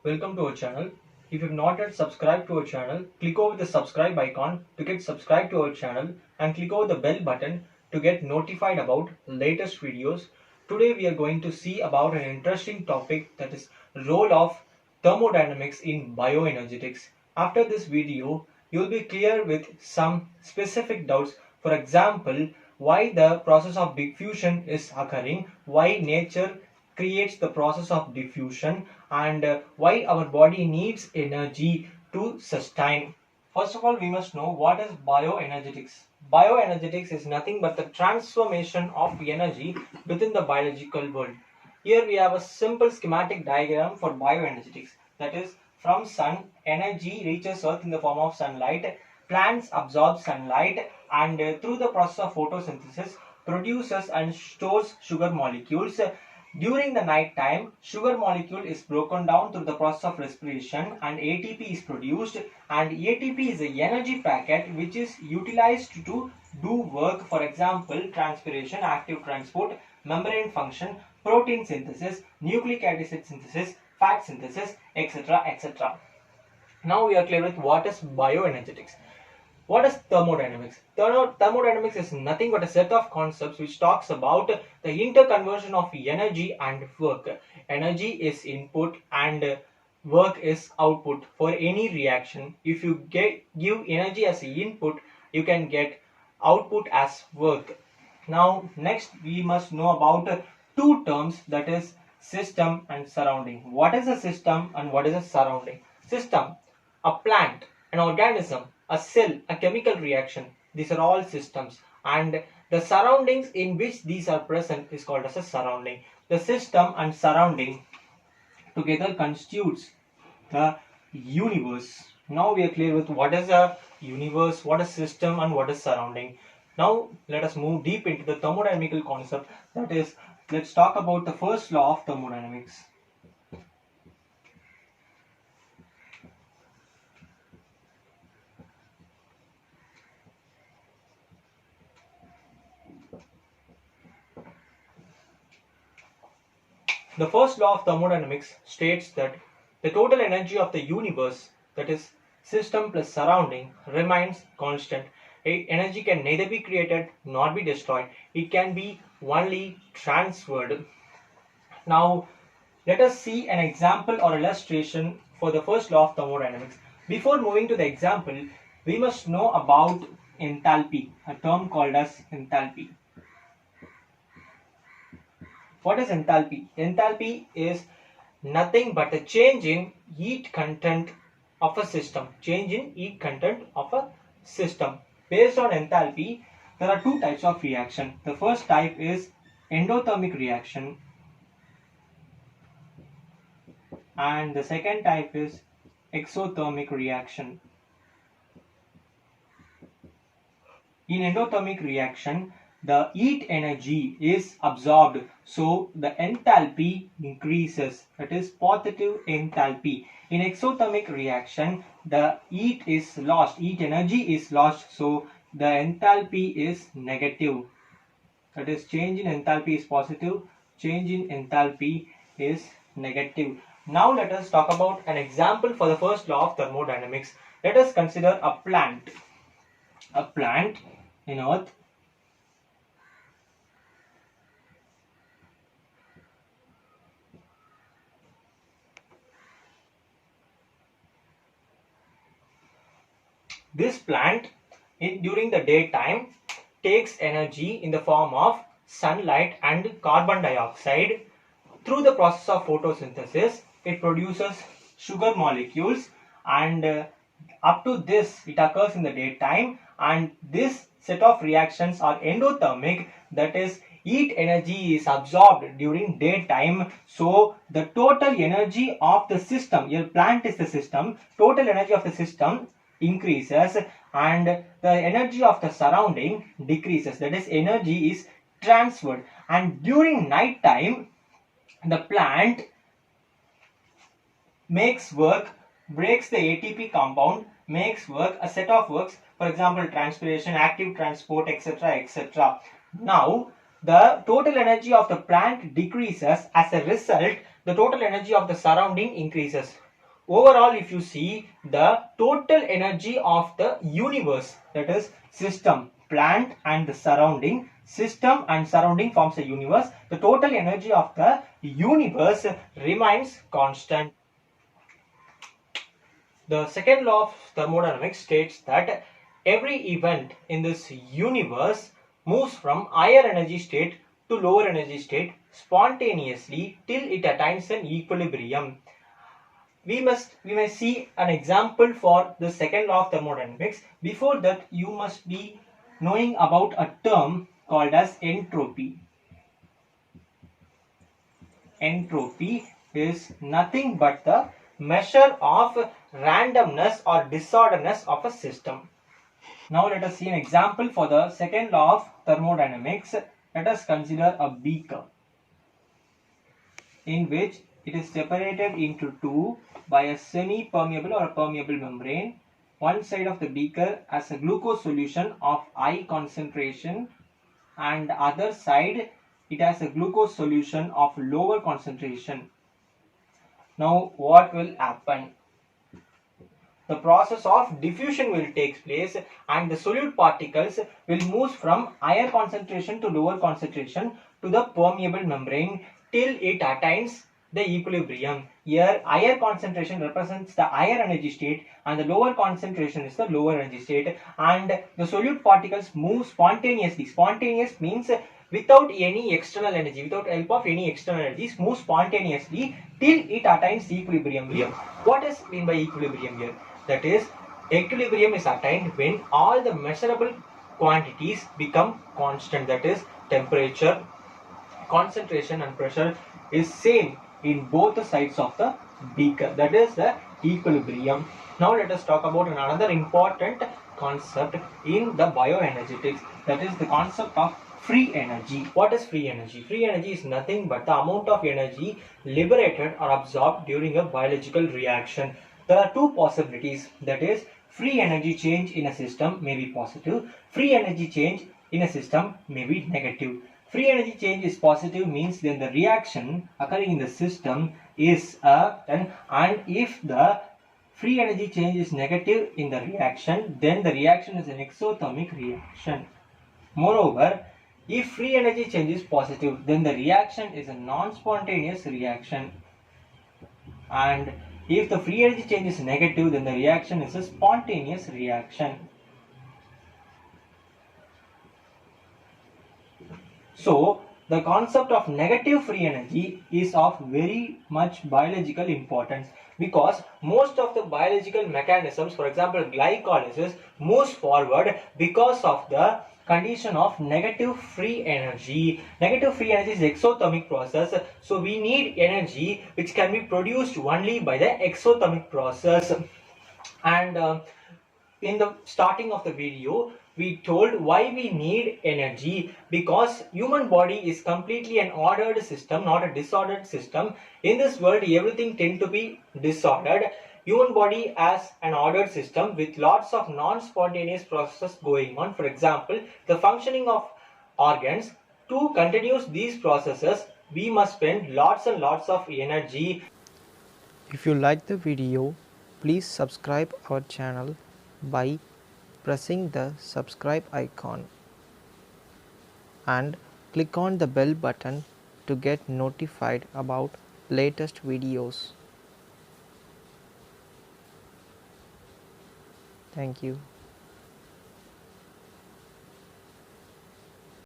welcome to our channel. If you've not yet subscribed to our channel, click over the subscribe icon to get subscribed to our channel and click over the bell button to get notified about latest videos. Today we are going to see about an interesting topic, that is role of thermodynamics in bioenergetics. After this video, you will be clear with some specific doubts. For example, why the process of diffusion is occurring, why nature creates the process of diffusion, and why our body needs energy to sustain. First of all, we must know what is bioenergetics. Bioenergetics is nothing but the transformation of energy within the biological world. Here we have a simple schematic diagram for bioenergetics. That is, from sun, energy reaches earth in the form of sunlight. Plants absorb sunlight and through the process of photosynthesis produces and stores sugar molecules. During the night time, sugar molecule is broken down through the process of respiration and ATP is produced, and ATP is a energy packet which is utilized to do work, for example transpiration, active transport, membrane function, protein synthesis, nucleic acid synthesis, fat synthesis, etc. etc. Now we are clear with what is bioenergetics. What is thermodynamics? Thermodynamics is nothing but a set of concepts which talks about the interconversion of energy and work. Energy is input and work is output for any reaction. If you give energy as input, you can get output as work. Now next we must know about two terms, that is system and surrounding. What is a system and what is a surrounding? System, a plant, an organism, a cell, a chemical reaction. These are all systems, and the surroundings in which these are present is called as a surrounding. The system and surrounding together constitutes the universe. Now we are clear with what is a universe, what is system, and what is surrounding. Now let us move deep into the thermodynamical concept. That is, let's talk about the first law of thermodynamics. The first law of thermodynamics states that the total energy of the universe, that is system plus surrounding, remains constant. Energy can neither be created nor be destroyed. It can be only transferred. Now let us see an example or illustration for the first law of thermodynamics. Before moving to the example, we must know about enthalpy, a term called as enthalpy. What is enthalpy? Enthalpy is nothing but a change in heat content of a system. Change in heat content of a system. Based on enthalpy, there are two types of reaction. The first type is endothermic reaction, and the second type is exothermic reaction. In endothermic reaction, the heat energy is absorbed, so the enthalpy increases. That is positive enthalpy. In exothermic reaction, the heat is lost, heat energy is lost, so the enthalpy is negative. That is, change in enthalpy is positive, change in enthalpy is negative. Now let us talk about an example for the first law of thermodynamics. Let us consider a plant. A plant in earth. This plant during the daytime takes energy in the form of sunlight and carbon dioxide. Through the process of photosynthesis, it produces sugar molecules, and up to this it occurs in the daytime, and this set of reactions are endothermic, that is heat energy is absorbed during daytime, so the total energy of the system, your plant is the system, total energy of the system increases and the energy of the surrounding decreases. That is, energy is transferred, and during night time the plant makes work, breaks the ATP compound, makes work, a set of works, for example transpiration, active transport, etc. etc. Now the total energy of the plant decreases. As a result, the total energy of the surrounding increases. overall, if you see the total energy of the universe, that is system, plant and the surrounding, system and surrounding forms a universe. The total energy of the universe remains constant. The second law of thermodynamics states that every event in this universe moves from higher energy state to lower energy state spontaneously till it attains an equilibrium. We may see an example for the second law of thermodynamics. Before that, you must be knowing about a term called as entropy. Entropy is nothing but the measure of randomness or disorderness of a system. Now let us see an example for the second law of thermodynamics. Let us consider a beaker in which it is separated into two by a semi-permeable or a permeable membrane. One side of the beaker has a glucose solution of high concentration, and the other side it has a glucose solution of lower concentration. Now what will happen? The process of diffusion will take place and the solute particles will move from higher concentration to lower concentration to the permeable membrane till it attains the equilibrium. Here higher concentration represents the higher energy state and the lower concentration is the lower energy state, and the solute particles move spontaneously. Spontaneous means without any external energy, without help of any external energies, move spontaneously till it attains equilibrium here. What is mean by equilibrium here? That is, equilibrium is attained when all the measurable quantities become constant. That is, temperature, concentration and pressure is same in both the sides of the beaker. That is the equilibrium. Now let us talk about another important concept in the bioenergetics. That is the concept of free energy. What is free energy? Free energy is nothing but the amount of energy liberated or absorbed during a biological reaction. There are two possibilities. That is, free energy change in a system may be positive. Free energy change in a system may be negative. Free energy change is positive means then the reaction occurring in the system is and if the free energy change is negative in the reaction, then the reaction is an exothermic reaction. Moreover, if free energy change is positive, then the reaction is a non-spontaneous reaction, and if the free energy change is negative, then the reaction is a spontaneous reaction. So the concept of negative free energy is of very much biological importance, because most of the biological mechanisms, for example glycolysis, moves forward because of the condition of negative free energy. Negative free energy is exothermic process, so we need energy which can be produced only by the exothermic process. And in the starting of the video we told why we need energy, because human body is completely an ordered system, not a disordered system. In this world everything tend to be disordered. Human body has an ordered system with lots of non-spontaneous processes going on. For example, the functioning of organs. To continue these processes we must spend lots and lots of energy. If you like the video, please subscribe our channel by pressing the subscribe icon and click on the bell button to get notified about latest videos. Thank you.